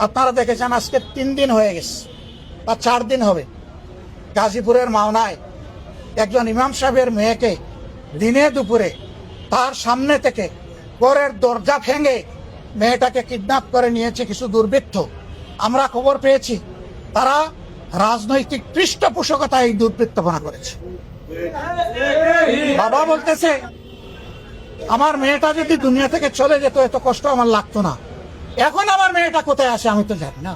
আপনারা দেখেছেন আজকে 3 দিন হয়ে গেছে বা 4 দিন হবে, গাজীপুরের মাওনায় একজন ইমাম সাহেবের মেয়েকে দিনে দুপুরে তার সামনে থেকে ঘরের দরজা ভেঙে মেয়েটাকে কিডন্যাপ করে নিয়েছে কিছু দুর্বৃত্ত। আমরা খবর পেয়েছি তারা রাজনৈতিক পৃষ্ঠপোষকতায় এই দুর্বৃত্তপনা করেছে। বাবা বলতেছে আমার মেয়েটা যদি দুনিয়া থেকে চলে যেত এত কষ্ট আমার লাগতো না। এখন আমার মেয়েটা কোথায় আছে আমি তো জানি না।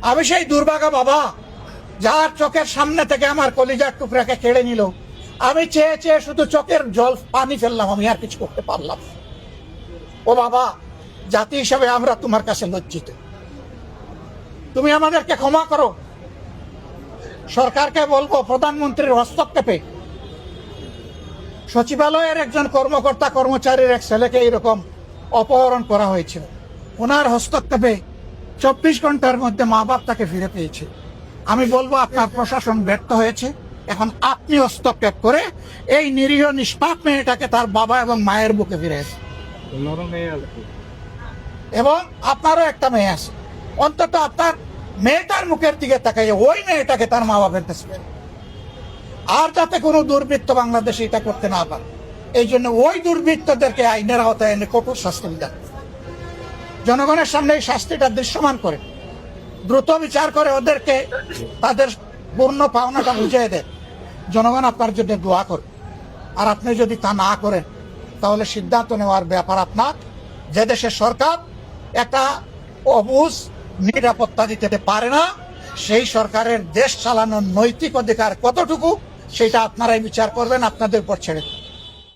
আমি সেই দুর্ভাগা বাবা যার চোখের সামনে থেকে আমার কলিজার টুকরাকে কেড়ে নিল। আমি চেয়ে চেয়ে শুধু চোখের জল পানি ফেললাম, আমি আর কিছু করতে পারলাম না। ও বাবা, জাতি হিসাবে আমরা তোমার কাছে লজ্জিত, তুমি আমাদেরকে ক্ষমা করো। সরকারকে বলবো প্রধানমন্ত্রীর হস্তক্ষেপে সচিবালয়ের একজন কর্মকর্তা কর্মচারীর এক ছেলেকে এরকম অপহরণ করা হয়েছিল, ওনার হস্তক্ষেপে 24 ঘন্টার মধ্যে মা বাপ তাকে ফিরে পেয়েছে। আমি বলবো আপনার প্রশাসন ব্যর্থ হয়েছে, এখন আপনি হস্তক্ষেপ করে এই নিরীহ নিষ্পাপ মেয়েটাকে তার বাবা এবং মায়ের বুকে ফিরে এসে। এবং আপনারও একটা মেয়ে আছে, অন্তত আপনার মেয়েটার মুখের দিকে তাকাইয়ে ওই মেয়েটাকে তার মা বাপের কাছে ফেরে। আর যাতে কোনো দুর্বৃত্ত বাংলাদেশে এটা করতে না পারে, এই জন্য ওই দুর্বৃত্তদেরকে আইনের আওতায় এনে কঠোর শাস্তি দেন। জনগণের সামনে এই শাস্তিটা দৃশ্যমান করে দ্রুত বিচার করে ওদেরকে তাদের পূর্ণ পাওনাটা বুঝিয়ে দেয়। জনগণ আপনার জন্য দোয়া করে। আর আপনি যদি তা না করেন তাহলে সিদ্ধান্ত নেওয়ার ব্যাপার আপনার। যে দেশের সরকার একটা অবুঝ নিরাপত্তা দিতে পারে না, সেই সরকারের দেশ চালানোর নৈতিক অধিকার কতটুকু সেটা আপনারাই বিচার করবেন, আপনাদের উপর ছেড়ে।